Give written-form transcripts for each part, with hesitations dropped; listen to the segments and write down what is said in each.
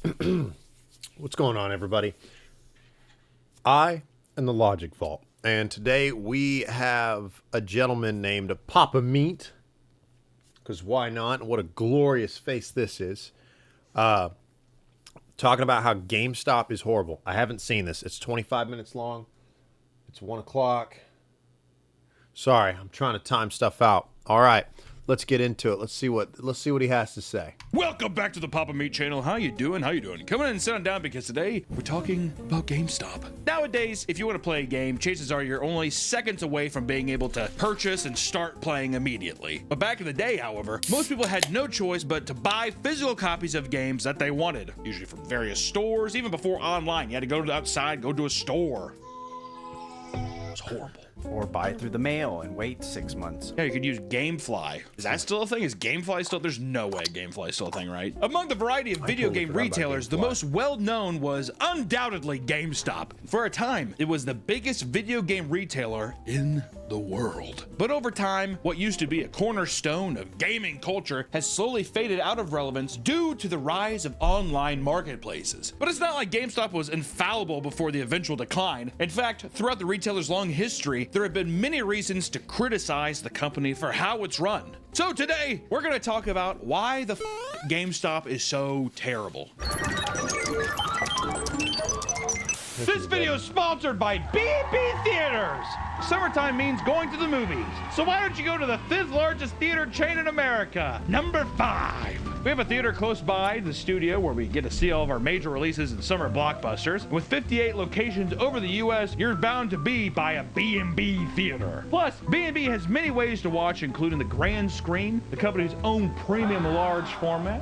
What's going on, everybody? I am the Logic Vault, and today we have a gentleman named Papa Meat, because why not? What a glorious face this is. Talking about how GameStop is horrible. I haven't seen this. It's 25 minutes long. It's 1 o'clock. Sorry, I'm trying to time stuff out. All right, let's get into it. Let's see what he has to say. Welcome back to the Papa Meat channel. How you doing? Come in and sit on down because today we're talking about GameStop. Nowadays, if you want to play a game, chances are you're only seconds away from being able to purchase and start playing immediately. But back in the day, however, most people had no choice but to buy physical copies of games that they wanted, usually from various stores. Even before online, you had to go outside, go to a store. It was horrible. Or buy it through the mail and wait 6 months. Yeah, you could use Gamefly. Is that still a thing? Is Gamefly still? There's no way Gamefly is still a thing, right? Among the variety of video game retailers, the most well-known was undoubtedly GameStop. For a time, it was the biggest video game retailer in the world. But over time, what used to be a cornerstone of gaming culture has slowly faded out of relevance due to the rise of online marketplaces. But it's not like GameStop was infallible before the eventual decline. In fact, throughout the retailer's long history, there have been many reasons to criticize the company for how it's run. So today, we're going to talk about why the GameStop is so terrible. This video is sponsored by B&B Theaters. Summertime means going to the movies. So why don't you go to the 5th largest theater chain in America, number 5. We have a theater close by the studio where we get to see all of our major releases and summer blockbusters. With 58 locations over the US, you're bound to be by a B&B theater. Plus, B&B has many ways to watch, including the grand screen, the company's own premium large format.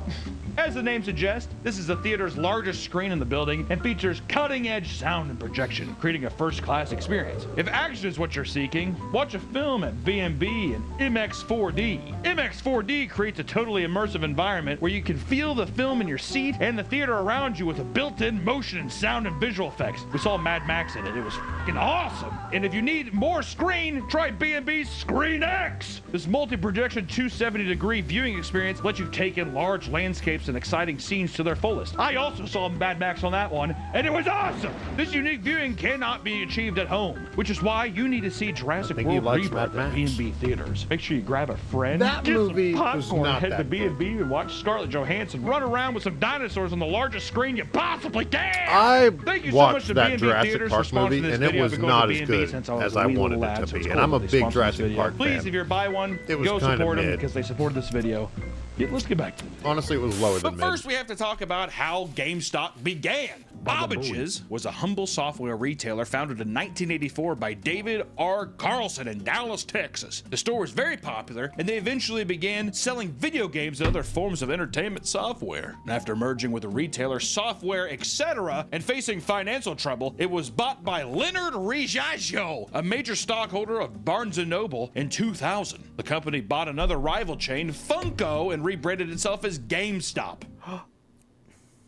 As the name suggests, this is the theater's largest screen in the building and features cutting-edge sound and projection, creating a first-class experience. If action is what you're seeking, watch a film at B&B and MX4D. MX4D creates a totally immersive environment where you can feel the film in your seat and the theater around you with a built-in motion and sound and visual effects. We saw Mad Max in it. It was fucking awesome. And if you need more screen, try B&B's Screen X. This multi-projection 270-degree viewing experience lets you take in large landscapes and exciting scenes to their fullest. I also saw Mad Max on that one, and it was awesome. This unique viewing cannot be achieved at home, which is why you need to see Jurassic World Rebirth at B&B Theaters. Make sure you grab a friend, That get movie some was popcorn, not head to that B&B and watch Scarlett Johansson run around with some dinosaurs on the largest screen you possibly can. I Thank you so much watched to that B&B Jurassic Theaters Park for sponsoring movie, this and it video. was I've been not going to as B&B good since I was as a I wee wanted little it lad, to so be. it's And I'm cool a that they big sponsor this Jurassic video. Park Please, fan. if you buy one, It was go kinda support them mid. because they supported this video. Let's get back to it. Honestly, it was lower than But mid. first, we have to talk about how GameStop began. Babbage's was a humble software retailer founded in 1984 by David R. Carlson in Dallas, Texas. The store was very popular, and they eventually began selling video games and other forms of entertainment software. And after merging with the retailer Software Etc. and facing financial trouble, it was bought by Leonard Riaggio, a major stockholder of Barnes & Noble, in 2000. The company bought another rival chain, Funko, and rebranded itself as GameStop.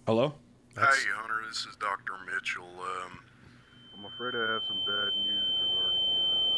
Hello? Hey, Hunter, this is Dr. Mitchell. I'm afraid I have some bad news regarding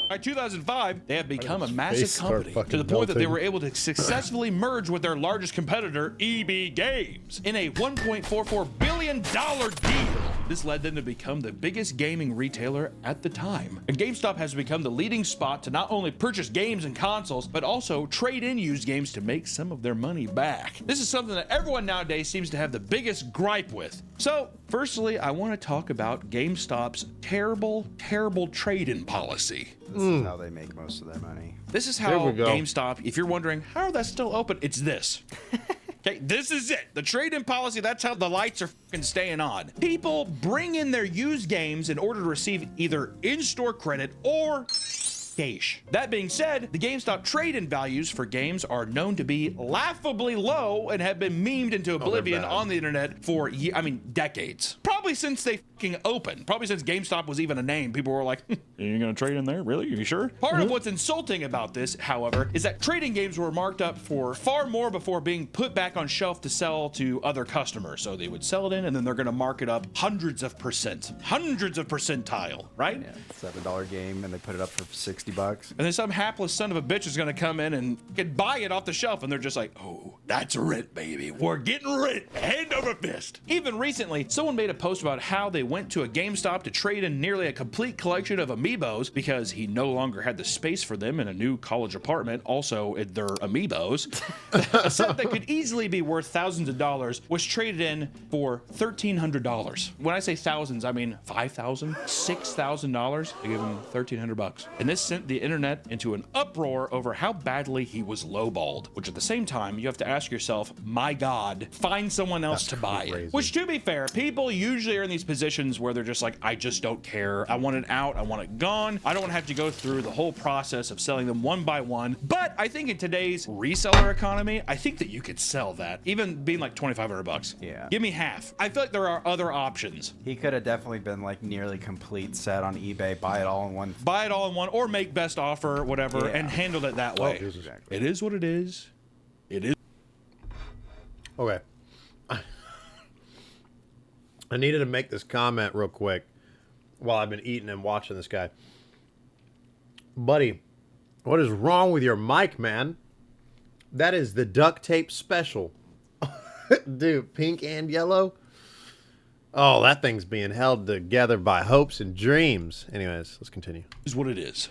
By 2005, they have become a massive face start company fucking to the point that they melting? were able to successfully merge with their largest competitor, EB Games, in a $1.44 billion deal. This led them to become the biggest gaming retailer at the time. And GameStop has become the leading spot to not only purchase games and consoles, but also trade in used games to make some of their money back. This is something that everyone nowadays seems to have the biggest gripe with. So, firstly, I want to talk about GameStop's terrible trade-in policy. This is how they make most of their money. This is There how we go. GameStop, if you're wondering, how are that still open? It's this. Okay, this is it. The trade-in policy, that's how the lights are fucking staying on. People bring in their used games in order to receive either in-store credit or cash. That being said, the GameStop trade-in values for games are known to be laughably low and have been memed into oblivion bad. on the internet for, decades. Probably since they open. Probably since GameStop was even a name, people were like, you're gonna trade in there? Really? Are you sure? Part of what's insulting about this, however, is that trading games were marked up for far more before being put back on shelf to sell to other customers. So they would sell it in, and then they're gonna mark it up hundreds of percentile, right? Yeah, $7 game, and they put it up for $60. And then some hapless son of a bitch is gonna come in and can buy it off the shelf, and they're just like, oh, that's rent, baby. We're getting rent, hand over fist. Even recently, someone made a post about how they went to a GameStop to trade in nearly a complete collection of amiibos because he no longer had the space for them in a new college apartment. Also, they're amiibos. A set that could easily be worth thousands of dollars was traded in for $1,300. When I say thousands, I mean $5,000, $6,000. They give him $1,300. And this sent the internet into an uproar over how badly he was lowballed, which at the same time, you have to ask yourself, my God, find someone else to buy it. Which, to be fair, people usually are in these positions where they're just like, I just don't care. I want it out. I want it gone. I don't want to have to go through the whole process of selling them one by one. But I think in today's reseller economy, I think that you could sell that, even being like $2,500. Yeah. Give me half. I feel like there are other options. He could have definitely been like nearly complete set on eBay. Buy it all in one. Buy it all in one, or make best offer, whatever, Yeah. and handled it that way. Exactly. It is what it is. It is. Okay. I needed to make this comment real quick while I've been eating and watching this guy. Buddy, what is wrong with your mic, man? That is the duct tape special. Dude, pink and yellow. Oh, that thing's being held together by hopes and dreams. Anyways, let's continue. Is what it is.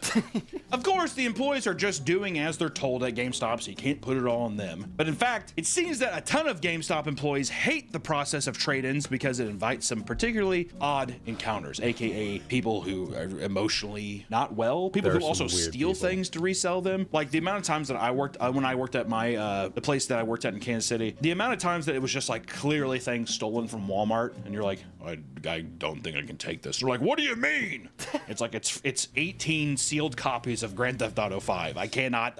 Of course, the employees are just doing as they're told at GameStop, so you can't put it all on them. But in fact, it seems that a ton of GameStop employees hate the process of trade-ins because it invites some particularly odd encounters, aka people who are emotionally not well, people There who are also some weird steal people. things to resell them. Like the amount of times that I worked, when I worked at my, the place that I worked at in Kansas City, the amount of times that it was just like clearly things stolen from Walmart, and you're like, I don't think I can take this. They're like, what do you mean? It's like, it's 18 sealed copies of Grand Theft Auto 5. I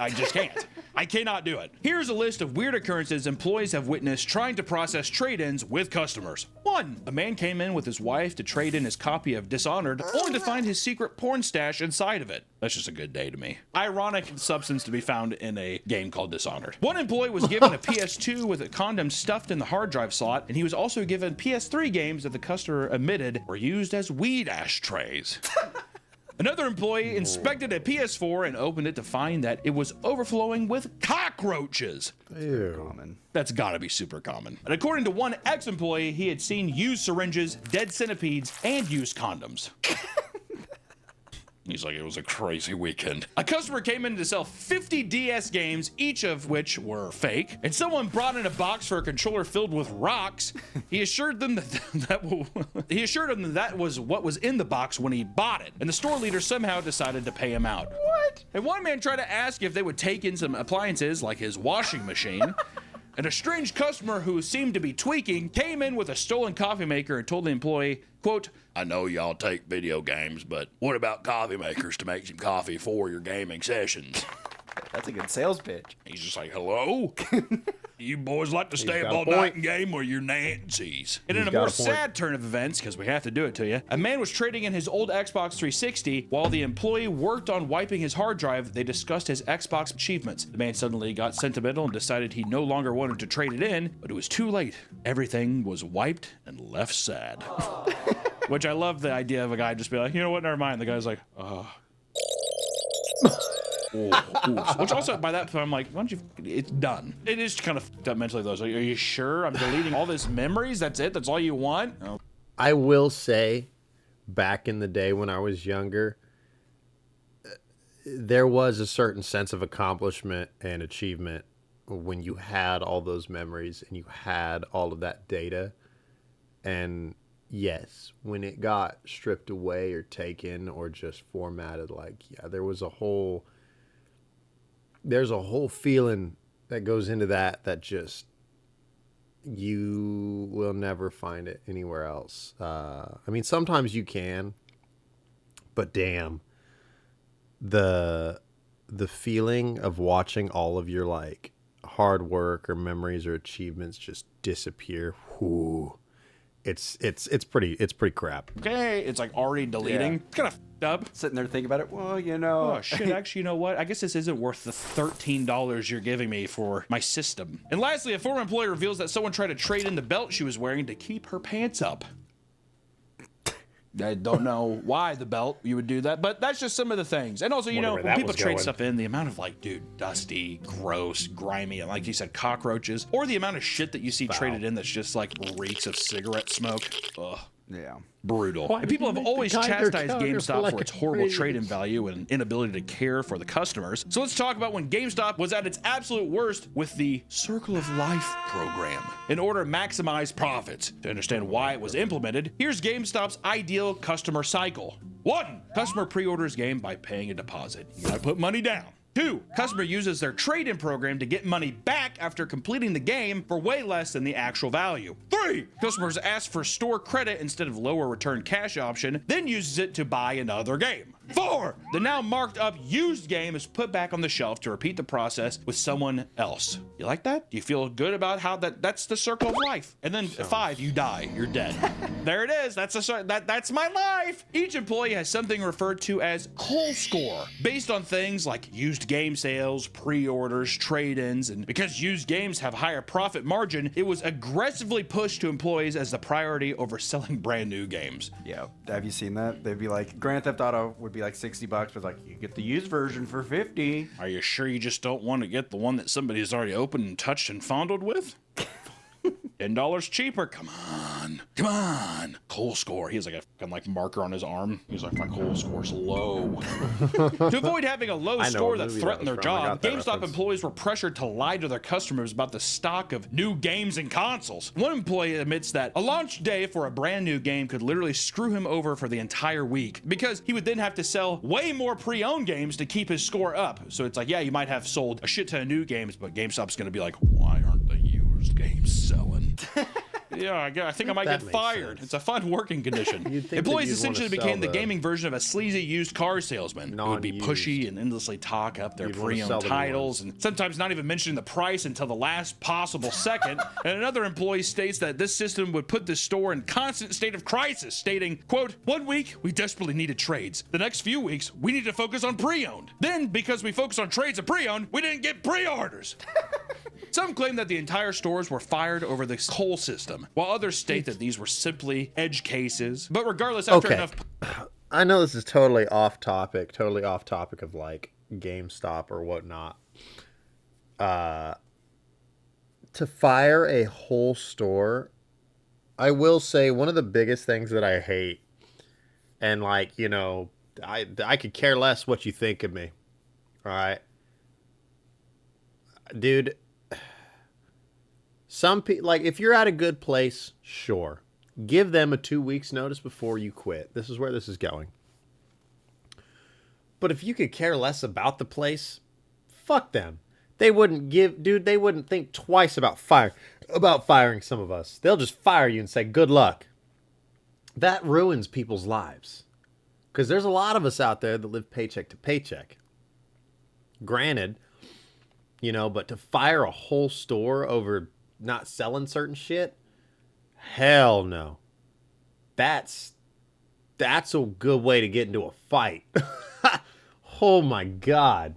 just can't. I cannot do it. Here's a list of weird occurrences employees have witnessed trying to process trade-ins with customers. 1. A man came in with his wife to trade in his copy of Dishonored, only to find his secret porn stash inside of it. That's just a good day to me. Ironic substance to be found in a game called Dishonored. One employee was given a PS2 with a condom stuffed in the hard drive slot, and he was also given PS3 games that the customer admitted were used as weed ashtrays. Another employee inspected a PS4 and opened it to find that it was overflowing with cockroaches. Ew. Common. That's gotta be super common. And according to one ex-employee, he had seen used syringes, dead centipedes, and used condoms. He's like, it was a crazy weekend. A customer came in to sell 50 DS games, each of which were fake, and someone brought in a box for a controller filled with rocks. He assured them that was what was in the box when he bought it, and the store leader somehow decided to pay him out. What? And one man tried to ask if they would take in some appliances like his washing machine. And a strange customer who seemed to be tweaking came in with a stolen coffee maker and told the employee, quote, I know y'all take video games, but what about coffee makers to make some coffee for your gaming sessions? That's a good sales pitch. He's just like, hello? You boys like to stay got up a all point. night and game or you're Nancy's. And in He's a got more a point. sad turn of events, because we have to do it to you, a man was trading in his old Xbox 360 while the employee worked on wiping his hard drive. They discussed his Xbox achievements. The man suddenly got sentimental and decided he no longer wanted to trade it in, but it was too late. Everything was wiped and left sad. Which I love the idea of a guy just be like, you know what, never mind. The guy's like, Which also, by that point, I'm like, why don't you? It's done. It is kind of fucked up mentally, though. So, are you sure? I'm deleting all these memories. That's it. That's all you want. Oh. I will say, back in the day when I was younger, there was a certain sense of accomplishment and achievement when you had all those memories and you had all of that data. And yes, when it got stripped away or taken or just formatted, like, yeah, there's a whole feeling that goes into that just, you will never find it anywhere else. I mean, sometimes you can, but damn, the feeling of watching all of your like hard work or memories or achievements just disappear, whoo, it's pretty crap. Okay, it's like already deleting. Yeah. It's kind of f***ed up. Sitting there thinking about it. Well, you know. Oh shit, actually, you know what? I guess this isn't worth the $13 you're giving me for my system. And lastly, a former employee reveals that someone tried to trade in the belt she was wearing to keep her pants up. I don't know why the belt you would do that, but that's just some of the things. And also, you know, where when that people was trade going. stuff in, the amount of like, dude, dusty, gross, grimy, and like you said, cockroaches, or the amount of shit that you see traded in that's just like reeks of cigarette smoke. Ugh. Yeah. Brutal. Why And people did have you make always the Geiger chastised counter for GameStop like for a its horrible crazy- trade-in value and inability to care for the customers. So let's talk about when GameStop was at its absolute worst with the Circle of Life program. In order to maximize profits, to understand why it was implemented, here's GameStop's ideal customer cycle. 1. Customer pre-orders game by paying a deposit. You gotta put money down. 2. Customer uses their trade-in program to get money back after completing the game for way less than the actual value. 3. Customers ask for store credit instead of lower return cash option, then uses it to buy another game. 4. The now marked up used game is put back on the shelf to repeat the process with someone else. You like that? Do you feel good about how that's the circle of life? And then 5, you die. You're dead. There it is. That's my life. Each employee has something referred to as Cole Score, based on things like used game sales, pre-orders, trade-ins, and because used games have higher profit margin, it was aggressively pushed to employees as the priority over selling brand new games. Yeah. Have you seen that? They'd be like, Grand Theft Auto would be like $60, but like, you get the used version for 50. Are you sure you just don't want to get the one that somebody's already opened and touched and fondled with? $10 cheaper. Come on. Cole Score. He has like a fucking like marker on his arm. He's like, my Cole Score's low. To avoid having a low I know score a that movie threatened that their was from. I job, got that GameStop reference. employees were pressured to lie to their customers about the stock of new games and consoles. One employee admits that a launch day for a brand new game could literally screw him over for the entire week because he would then have to sell way more pre-owned games to keep his score up. So it's like, yeah, you might have sold a shit ton of new games, but GameStop's going to be like, why aren't the used games selling? Yeah, I think I might That get makes fired. sense. It's a fun working condition. You'd think that Employees you'd wanna essentially sell became the the gaming version of a sleazy used car salesman who would be non-used. pushy and endlessly talk up their You'd wanna sell pre-owned the new titles and sometimes not even mentioning the price until the last possible second. And another employee states that this system would put the store in constant state of crisis, stating, quote, 1 week, we desperately needed trades. The next few weeks, we need to focus on pre-owned. Then, because we focus on trades and pre-owned, we didn't get pre-orders. Some claim that the entire stores were fired over the Cole system, while others state that these were simply edge cases. But regardless, after Okay. enough I know this is totally off topic of like GameStop or whatnot. To fire a whole store, I will say one of the biggest things that I hate, and like, you know, I could care less what you think of me. All right. Dude, some people, like, if you're at a good place, sure. Give them a 2 weeks notice before you quit. This is where this is going. But if you could care less about the place, fuck them. They wouldn't they wouldn't think twice about firing some of us. They'll just fire you and say, good luck. That ruins people's lives. Because there's a lot of us out there that live paycheck to paycheck. Granted, you know, but to fire a whole store over not selling certain shit, hell no. That's a good way to get into a fight. Oh my God.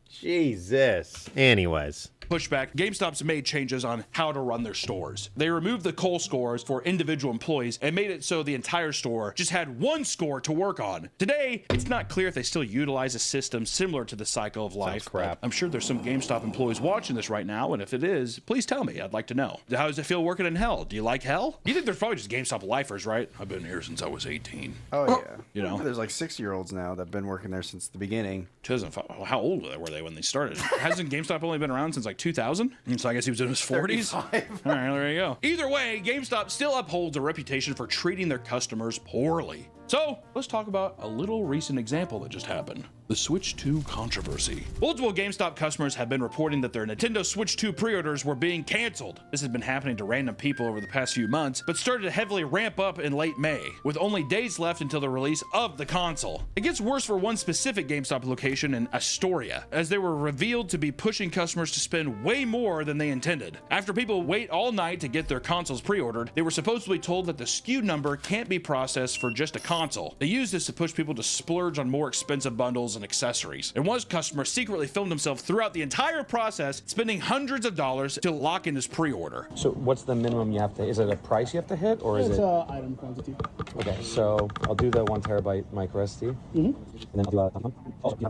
Jesus. Anyways. pushback, GameStop's made changes on how to run their stores. They removed the Cole scores for individual employees and made it so the entire store just had one score to work on. Today, it's not clear if they still utilize a system similar to the Cycle of Life. crap. I'm sure there's some GameStop employees watching this right now, and if it is, please tell me. I'd like to know. How does it feel working in hell? Do you like hell? You think there's probably just GameStop lifers, right? I've been here since I was 18. Oh, yeah. You know? There's like 6-year-olds now that have been working there since the beginning. 2005. How old were they when they started? Hasn't GameStop only been around since like 2000? So I guess he was in his 40s. 35. All right, there you go. Either way, GameStop still upholds a reputation for treating their customers poorly. So let's talk about a little recent example that just happened. The Switch 2 controversy. Multiple GameStop customers have been reporting that their Nintendo Switch 2 pre-orders were being canceled. This has been happening to random people over the past few months, but started to heavily ramp up in late May, with only days left until the release of the console. It gets worse for one specific GameStop location in Astoria, as they were revealed to be pushing customers to spend way more than they intended. After people wait all night to get their consoles pre-ordered, they were supposedly told that the SKU number can't be processed for just a console. They used this to push people to splurge on more expensive bundles and accessories. And one customer secretly filmed himself throughout the entire process, spending hundreds of dollars to lock in his pre-order. So what's the minimum you have to, is it a price you have to hit, or is It's it? item quantity. Okay, so I'll do the 1 terabyte micro SD. And then I'll do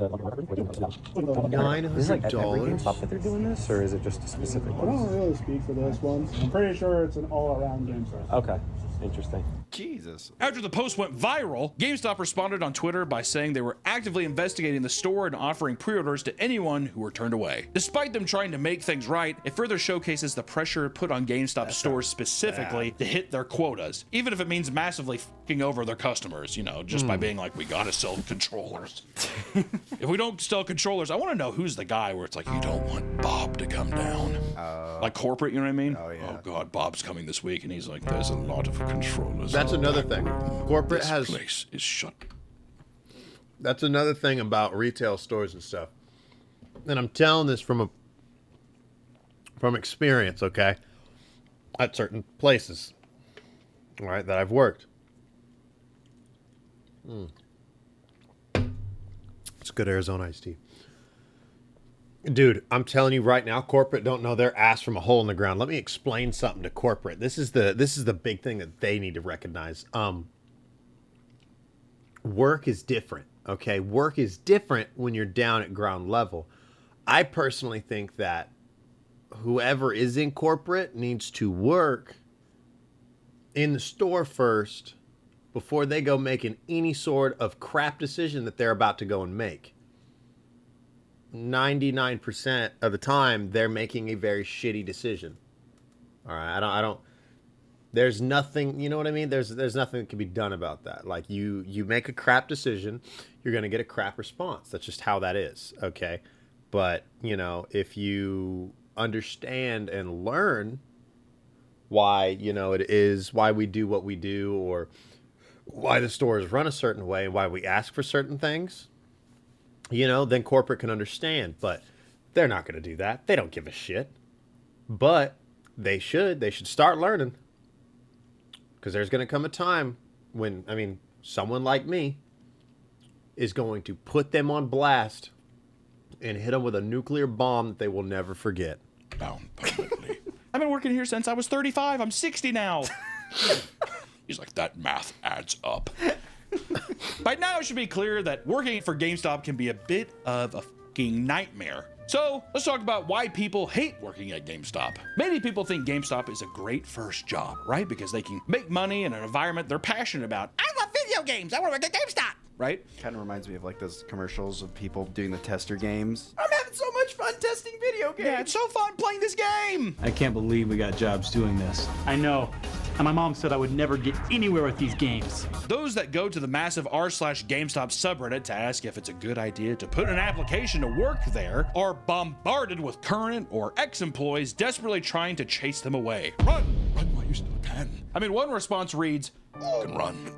Is this like at every $900? GameStop that they're doing this, or is it just a specific I one? don't really speak for this one. I'm pretty sure it's an all-around game set. Okay, interesting. Jesus. After the post went viral, GameStop responded on Twitter by saying they were actively investigating the store and offering pre-orders to anyone who were turned away. Despite them trying to make things right, it further showcases the pressure put on GameStop stores specifically to hit their quotas, even if it means massively fucking over their customers, you know, just by being like, we gotta sell controllers. If we don't sell controllers, I want to know who's the guy where it's like, you don't want Bob to come down. Like corporate, you know what I mean? Oh, yeah. Oh God, Bob's coming this week, and he's like, there's a lot of controllers. That's another thing. Corporate This has. place is shut. That's another thing about retail stores and stuff. And I'm telling this from experience, okay? At certain places, all right, that I've worked. It's good Arizona iced tea. Dude, I'm telling you right now, corporate don't know their ass from a hole in the ground. Let me explain something to corporate. This is the big thing that they need to recognize. Work is different, okay? Work is different when you're down at ground level. I personally think that whoever is in corporate needs to work in the store first before they go making any sort of crap decision that they're about to go and make. 99% of the time, they're making a very shitty decision. All right, I don't. There's nothing, you know what I mean? There's nothing that can be done about that. Like you make a crap decision, you're gonna get a crap response. That's just how that is. Okay, but you know, if you understand and learn why, you know, it is why we do what we do, or why the store is run a certain way, and why we ask for certain things, you know, then corporate can understand. But they're not going to do that. They don't give a shit. But they should. They should start learning. Because there's going to come a time when, I mean, someone like me is going to put them on blast and hit them with a nuclear bomb that they will never forget. Bound permanently. I've been working here since I was 35. I'm 60 now. He's like, that math adds up. By now, it should be clear that working for GameStop can be a bit of a fucking nightmare. So let's talk about why people hate working at GameStop. Many people think GameStop is a great first job, right? Because they can make money in an environment they're passionate about. I love video games. I want to work at GameStop, right? Kind of reminds me of like those commercials of people doing the tester games. I'm having so much fun testing video games. Yeah, it's so fun playing this game. I can't believe we got jobs doing this. I know. And my mom said I would never get anywhere with these games. Those that go to the massive r/GameStop subreddit to ask if it's a good idea to put an application to work there are bombarded with current or ex-employees desperately trying to chase them away. Run while you still can. I mean, one response reads, "You can run.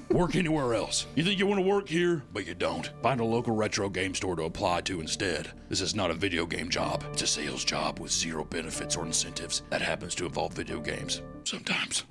Work anywhere else. You think you want to work here, but you don't. Find a local retro game store to apply to instead. This is not a video game job. It's a sales job with zero benefits or incentives that happens to involve video games. Sometimes."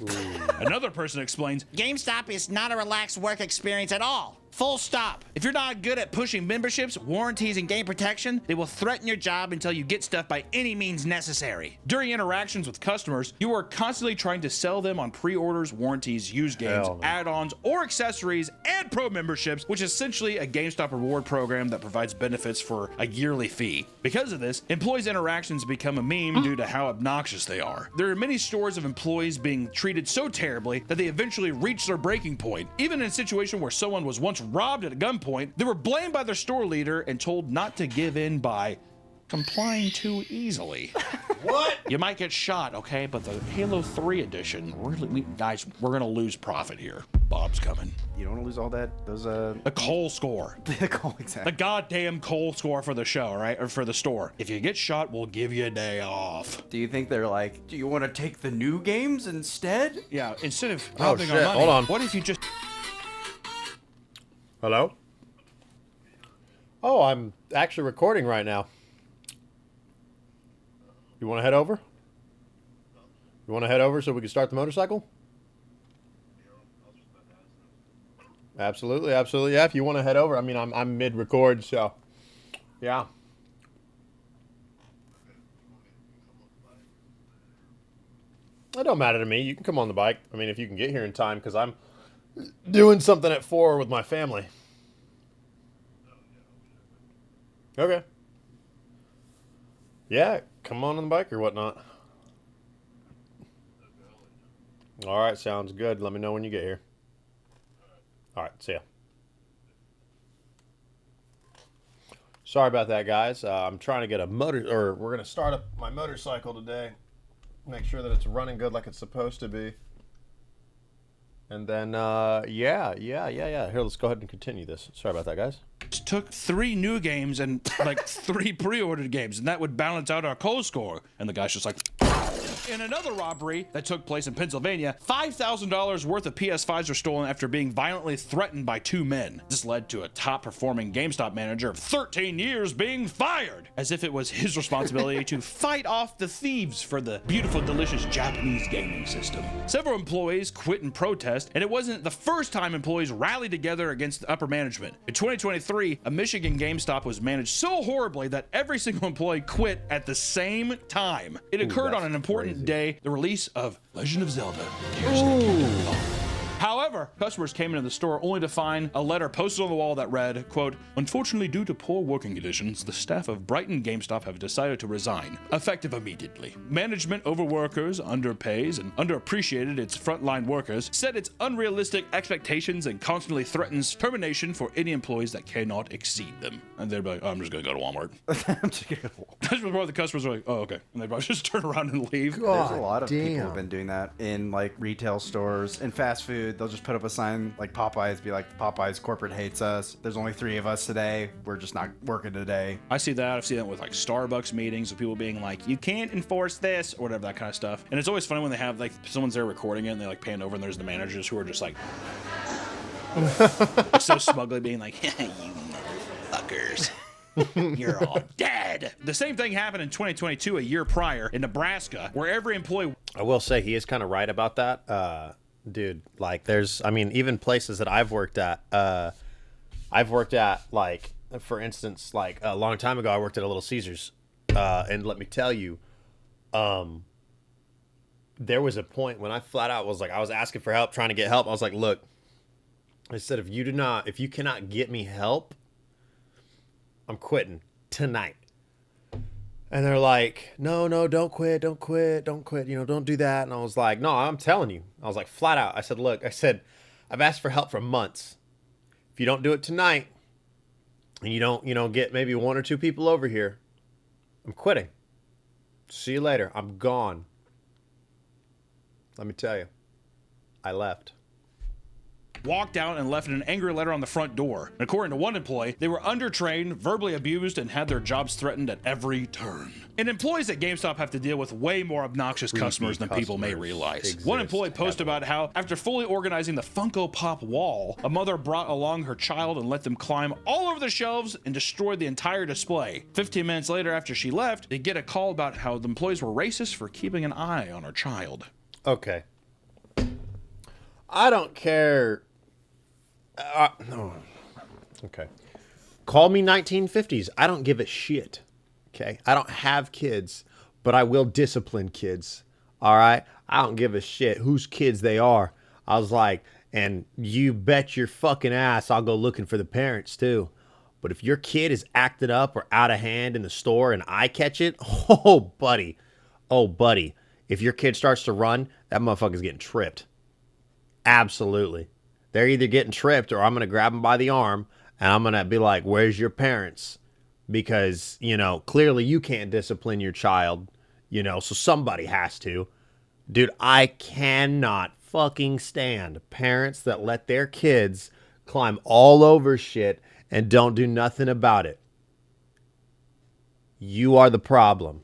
Another person explains, GameStop is not a relaxed work experience at all. Full stop. If you're not good at pushing memberships, warranties, and game protection, they will threaten your job until you get stuff by any means necessary. During interactions with customers, you are constantly trying to sell them on pre-orders, warranties, used games, add-ons, or accessories, and pro memberships, which is essentially a GameStop reward program that provides benefits for a yearly fee. Because of this, employees' interactions become a meme due to how obnoxious they are. There are many stories of employees being treated so terribly that they eventually reach their breaking point. Even in a situation where someone was once robbed at gunpoint, they were blamed by their store leader and told not to give in by complying too easily. What? You might get shot, okay? But the Halo 3 edition, guys, we're gonna lose profit here. Bob's coming. You don't want to lose all those The coal score. the goal exactly. The goddamn coal score for the show, right? Or for the store. If you get shot, we'll give you a day off. Do you think they're like, do you want to take the new games instead? Yeah, instead of Oh, robbing our shit. money, Hold on. what if you just... Hello? Oh, I'm actually recording right now. You want to head over? You want to head over so we can start the motorcycle? Absolutely, absolutely. Yeah, if you want to head over. I mean, I'm mid-record, so yeah. It don't matter to me. You can come on the bike. I mean, if you can get here in time, because I'm doing something at 4 with my family. Okay. Yeah, come on the bike or whatnot. All right, sounds good. Let me know when you get here. All right, see ya. Sorry about that, guys. I'm trying to get a we're going to start up my motorcycle today. Make sure that it's running good like it's supposed to be. And then, yeah. Here, let's go ahead and continue this. Sorry about that, guys. took 3 new games and like 3 pre-ordered games, and that would balance out our cold score. And the guy's just like... In another robbery that took place in Pennsylvania, $5,000 worth of PS5s were stolen after being violently threatened by 2 men. This led to a top-performing GameStop manager of 13 years being fired, as if it was his responsibility to fight off the thieves for the beautiful, delicious Japanese gaming system. Several employees quit in protest, and it wasn't the first time employees rallied together against the upper management. In 2023, a Michigan GameStop was managed so horribly that every single employee quit at the same time. It occurred on an important day, the release of Legend of Zelda Tears of the Kingdom. However, customers came into the store only to find a letter posted on the wall that read, quote, "Unfortunately, due to poor working conditions, the staff of Brighton GameStop have decided to resign, effective immediately. Management overworkers, underpays, and underappreciated its frontline workers, set its unrealistic expectations and constantly threatens termination for any employees that cannot exceed them." And they'd be like, "Oh, I'm just gonna go to Walmart." I'm just gonna go to Walmart. That's where the customers are like, "Oh, okay," and they probably just turn around and leave. There's a lot of people have been doing that in like retail stores and fast food. They'll just put up a sign like Popeyes, be like, "Popeyes corporate hates us. There's only 3 of us today. We're just not working today." I see that. I've seen that with like Starbucks meetings with people being like, "You can't enforce this," or whatever, that kind of stuff. And it's always funny when they have like someone's there recording it and they like pan over and there's the managers who are just like so smugly being like, "You motherfuckers. You're all dead." The same thing happened in 2022, a year prior, in Nebraska, where every employee... I will say he is kind of right about that. Dude, like I mean, even places that I've worked at, like, for instance, like a long time ago, I worked at a Little Caesars. And let me tell you, there was a point when I flat out was like, I was asking for help, trying to get help. I was like, "Look," I said, if you cannot get me help, I'm quitting tonight." And they're like, no, don't quit. You know, don't do that. And I was like, "No, I'm telling you." I was like, flat out. I said, "Look," I said, "I've asked for help for months. If you don't do it tonight and you don't, get maybe 1 or 2 people over here, I'm quitting. See you later. I'm gone." Let me tell you, I left. Walked out and left an angry letter on the front door. And according to one employee, they were undertrained, verbally abused, and had their jobs threatened at every turn. And employees at GameStop have to deal with way more obnoxious customers than people may realize. One employee posted about how, after fully organizing the Funko Pop wall, a mother brought along her child and let them climb all over the shelves and destroyed the entire display. 15 minutes later, after she left, they get a call about how the employees were racist for keeping an eye on her child. Okay. I don't care. No. Okay. Call me 1950s. I don't give a shit. Okay. I don't have kids, but I will discipline kids. All right. I don't give a shit whose kids they are. I was like, and you bet your fucking ass I'll go looking for the parents too. But if your kid is acted up or out of hand in the store and I catch it, oh buddy. If your kid starts to run, that motherfucker's getting tripped. Absolutely. They're either getting tripped or I'm going to grab them by the arm and I'm going to be like, "Where's your parents?" because, you know, clearly you can't discipline your child, you know, so somebody has to. Dude, I cannot fucking stand parents that let their kids climb all over shit and don't do nothing about it. You are the problem.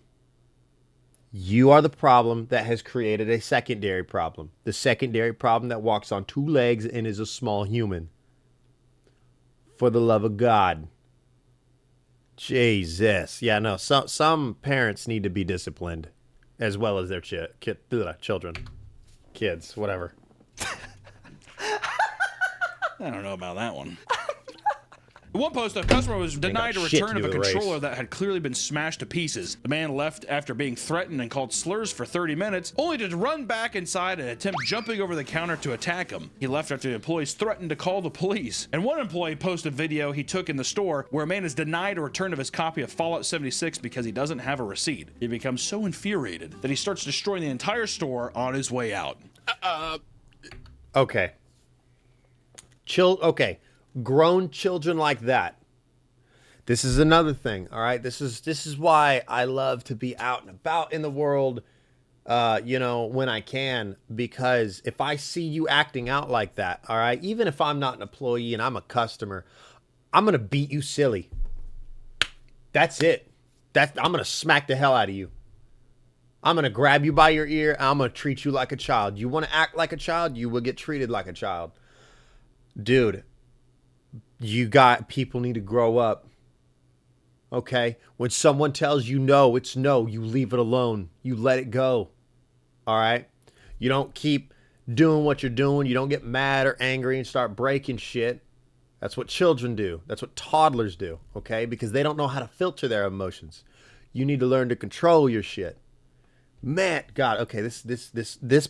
You are the problem that has created a secondary problem. The secondary problem that walks on two legs and is a small human. For the love of God. Jesus. Yeah, no, some parents need to be disciplined as well as their children. Kids, whatever. I don't know about that one. In one post, a customer was denied a return of a controller that had clearly been smashed to pieces. The man left after being threatened and called slurs for 30 minutes, only to run back inside and attempt jumping over the counter to attack him. He left after the employees threatened to call the police. And one employee posted a video he took in the store where a man is denied a return of his copy of Fallout 76 because he doesn't have a receipt. He becomes so infuriated that he starts destroying the entire store on his way out. Okay. Okay. Grown children like that. This is another thing, all right? This is why I love to be out and about in the world, you know, when I can, because if I see you acting out like that, all right, even if I'm not an employee and I'm a customer, I'm going to beat you silly. That's it. I'm going to smack the hell out of you. I'm going to grab you by your ear. I'm going to treat you like a child. You want to act like a child? You will get treated like a child. Dude. People need to grow up. Okay? When someone tells you no, it's no. You leave it alone. You let it go. All right? You don't keep doing what you're doing. You don't get mad or angry and start breaking shit. That's what children do. That's what toddlers do. Okay? Because they don't know how to filter their emotions. You need to learn to control your shit. Man, God, okay, this this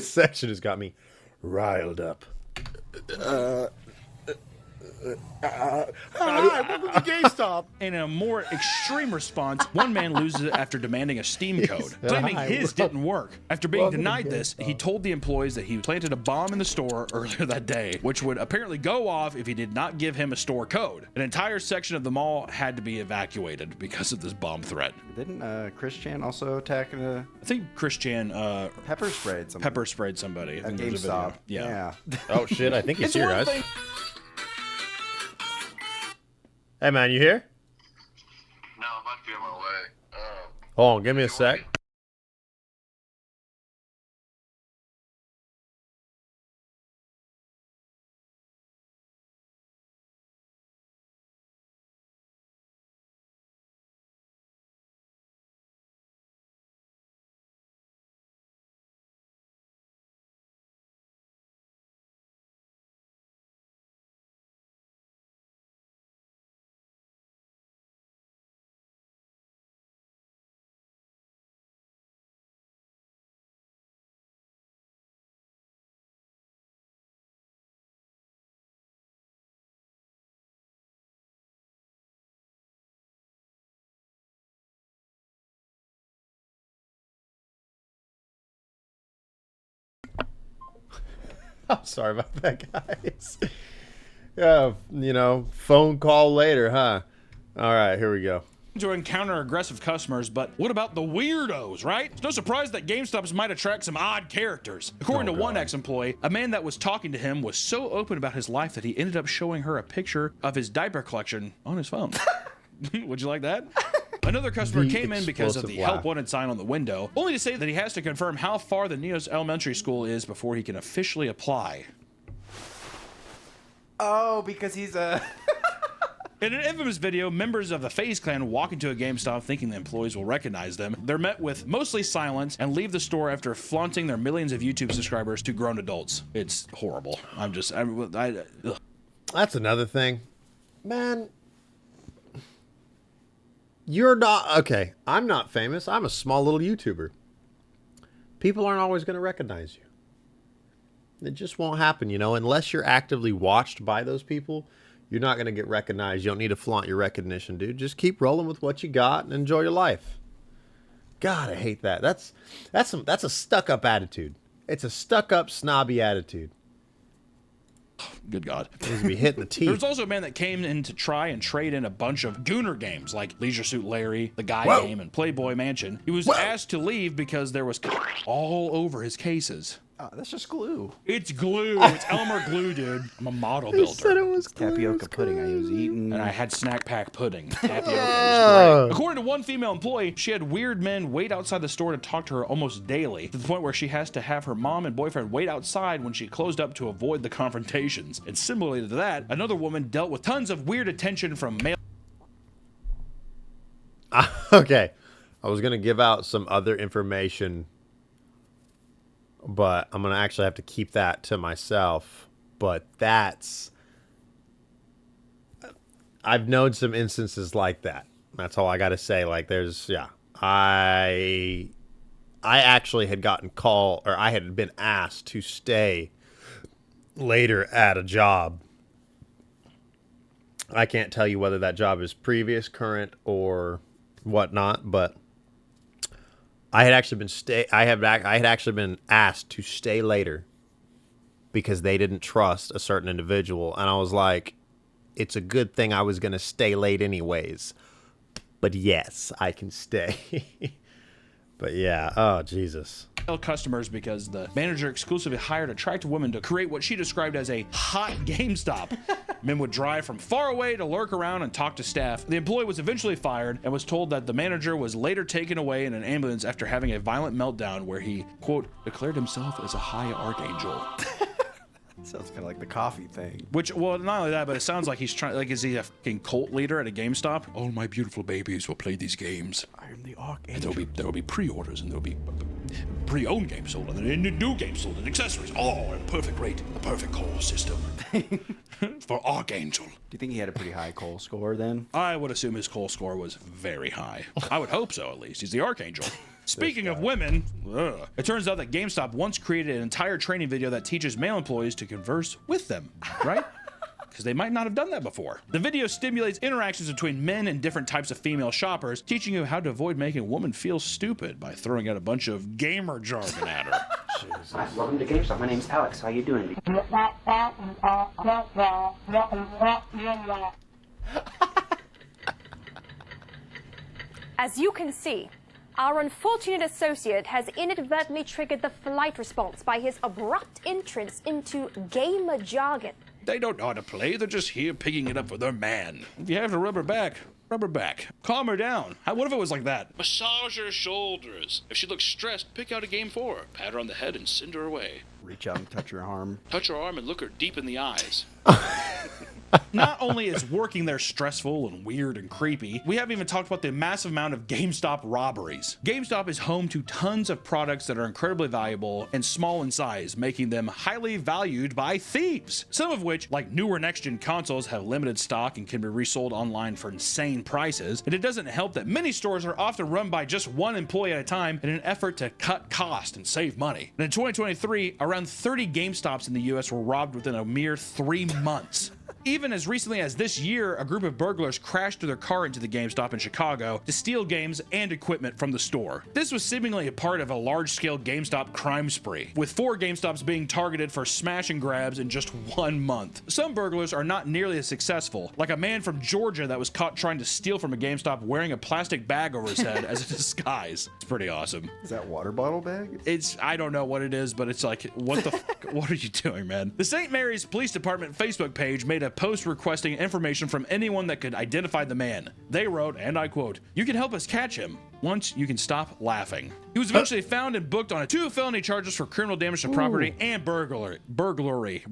section has got me riled up. Welcome to GameStop. In a more extreme response, one man loses it after demanding a Steam code, claiming his didn't work. After being denied this, he told the employees that he planted a bomb in the store earlier that day, which would apparently go off if he did not give him a store code. An entire section of the mall had to be evacuated because of this bomb threat. Didn't Chris Chan also attack I think Chris Chan pepper sprayed somebody. Pepper sprayed somebody. I think there's a video. Yeah. Oh shit, I think he's here, guys. Hey man, you here? No, I might be on my way. Hold on, give me a sec. I'm sorry about that, guys. Yeah, you know, phone call later, huh? All right, here we go. To encounter aggressive customers, but what about the weirdos, right? It's no surprise that GameStops might attract some odd characters. According to one ex-employee, a man that was talking to him was so open about his life that he ended up showing her a picture of his diaper collection on his phone. Would you like that? Another customer came in because of the help wanted sign on the window, only to say that he has to confirm how far the Neos Elementary School is before he can officially apply. Oh, because he's a... In an infamous video, members of the FaZe Clan walk into a GameStop thinking the employees will recognize them. They're met with mostly silence and leave the store after flaunting their millions of YouTube subscribers to grown adults. It's horrible. That's another thing. Man... You're not... Okay, I'm not famous. I'm a small little YouTuber. People aren't always going to recognize you. It just won't happen, you know? Unless you're actively watched by those people, you're not going to get recognized. You don't need to flaunt your recognition, dude. Just keep rolling with what you got and enjoy your life. God, I hate that. That's a stuck-up attitude. It's a stuck-up, snobby attitude. Good God. He's gonna be hitting the There teeth. was also a man that came in to try and trade in a bunch of Gooner games like Leisure Suit Larry, The Guy Whoa. Game, and Playboy Mansion. He was asked to leave because there was all over his cases. Oh, that's just glue. It's glue. It's Elmer glue, dude. I'm a model builder. was Tapioca pudding I was eating. And I had snack pack pudding. Tapioca was great. According to one female employee, she had weird men wait outside the store to talk to her almost daily, to the point where she has to have her mom and boyfriend wait outside when she closed up to avoid the confrontations. And similarly to that, another woman dealt with tons of weird attention from male. Okay. I was gonna give out some other information, but I'm gonna actually have to keep that to myself. But I've known some instances like that. That's all I gotta say. Like, I actually had gotten I had been asked to stay later at a job. I can't tell you whether that job is previous, current, or whatnot, but I had actually been asked to stay later because they didn't trust a certain individual, and I was like, it's a good thing I was going to stay late anyways. But yes, I can stay. But yeah, oh Jesus. Customers because the manager exclusively hired attractive women to create what she described as a hot GameStop. Men would drive from far away to lurk around and talk to staff. The employee was eventually fired and was told that the manager was later taken away in an ambulance after having a violent meltdown where he, quote, declared himself as a high archangel. Sounds kind of like the coffee thing. Which, well, not only that, but it sounds like he's trying, like, is he a fucking cult leader at a GameStop? All my beautiful babies will play these games. I am the archangel. And there will be pre-orders, and there will be pre-owned games sold, and then new games sold, and accessories, all at a perfect rate, a perfect call system. For Archangel. Do you think he had a pretty high Cole score then? I would assume his Cole score was very high. I would hope so, at least. He's the Archangel. Speaking of women, it turns out that GameStop once created an entire training video that teaches male employees to converse with them, right? Because they might not have done that before. The video stimulates interactions between men and different types of female shoppers, teaching you how to avoid making a woman feel stupid by throwing out a bunch of gamer jargon at her. Hi, welcome to GameStop. My name's Alex. How you doing? As you can see, our unfortunate associate has inadvertently triggered the flight response by his abrupt entrance into gamer jargon. They don't know how to play, they're just here picking it up for their man. If you have to rub her back, calm her down. What if it was like that? Massage her shoulders. If she looks stressed, pick out a game for her. Pat her on the head and send her away. Reach out and touch her arm. Touch her arm and look her deep in the eyes. Not only is working there stressful and weird and creepy, we haven't even talked about the massive amount of GameStop robberies. GameStop is home to tons of products that are incredibly valuable and small in size, making them highly valued by thieves. Some of which, like newer next-gen consoles, have limited stock and can be resold online for insane prices. And it doesn't help that many stores are often run by just one employee at a time in an effort to cut cost and save money. And in 2023, around 30 GameStops in the US were robbed within a mere 3 months. Even as recently as this year, a group of burglars crashed their car into the GameStop in Chicago to steal games and equipment from the store. This was seemingly a part of a large-scale GameStop crime spree, with 4 GameStops being targeted for smash and grabs in just 1 month. Some burglars are not nearly as successful, like a man from Georgia that was caught trying to steal from a GameStop wearing a plastic bag over his head as a disguise. It's pretty awesome. Is that water bottle bag? I don't know what it is, but it's like, what the what are you doing, man? The St. Mary's Police Department Facebook page made a post requesting information from anyone that could identify the man. They wrote, and I quote, "You can help us catch him. Once you can stop laughing." He was eventually found and booked on 2 felony charges for criminal damage to property and burglary.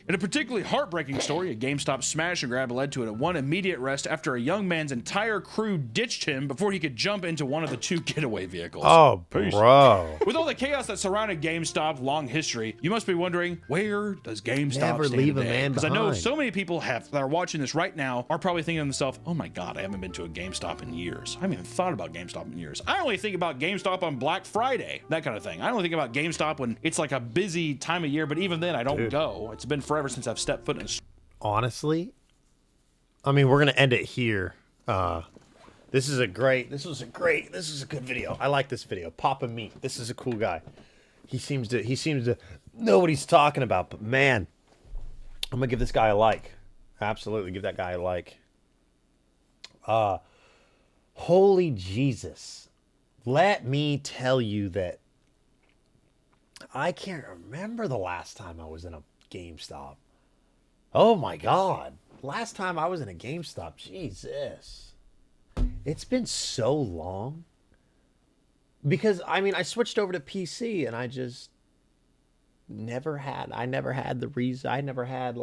In a particularly heartbreaking story, a GameStop smash and grab led to one immediate arrest after a young man's entire crew ditched him before he could jump into one of the 2 getaway vehicles. Oh, bro. With all the chaos that surrounded GameStop's long history, you must be wondering, where does GameStop Never stand leave a today? man Because I know behind. so many people that are watching this right now are probably thinking to themselves, oh my God, I haven't been to a GameStop in years. I haven't even thought about GameStop in years. I only think about GameStop on Black Friday, that kind of thing. I only think about GameStop when it's like a busy time of year, but even then I don't go. It's been forever since I've stepped foot in a store. Honestly, I mean, we're gonna end it here. This is a good video. I like this video. Papa Meat. This is a cool guy. He seems to know what he's talking about, but man, I'm gonna give this guy a like. Absolutely, give that guy a like. Holy Jesus. Let me tell you that I can't remember the last time I was in a GameStop. Oh my God. Last time I was in a GameStop. Jesus. It's been so long. Because, I mean, I switched over to PC and I just never had the reason. I never had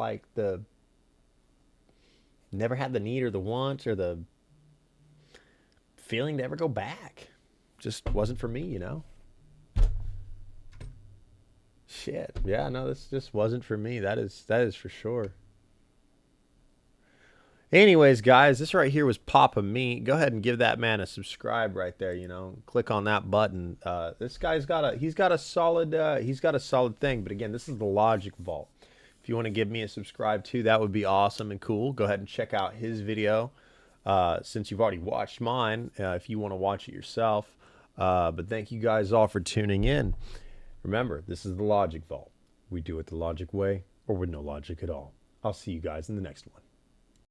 never had the need or the want or the feeling to ever go back. Just wasn't for me, you know? Shit. Yeah, no, this just wasn't for me. That is for sure. Anyways, guys, this right here was Papa Meat. Go ahead and give that man a subscribe right there, you know. Click on that button. This guy's got a solid thing, but again, this is the Logic Vault. If you want to give me a subscribe too, that would be awesome and cool. Go ahead and check out his video. Since you've already watched mine, if you want to watch it yourself. But thank you guys all for tuning in. Remember, this is the Logic Vault. We do it the Logic way or with no logic at all. I'll see you guys in the next one.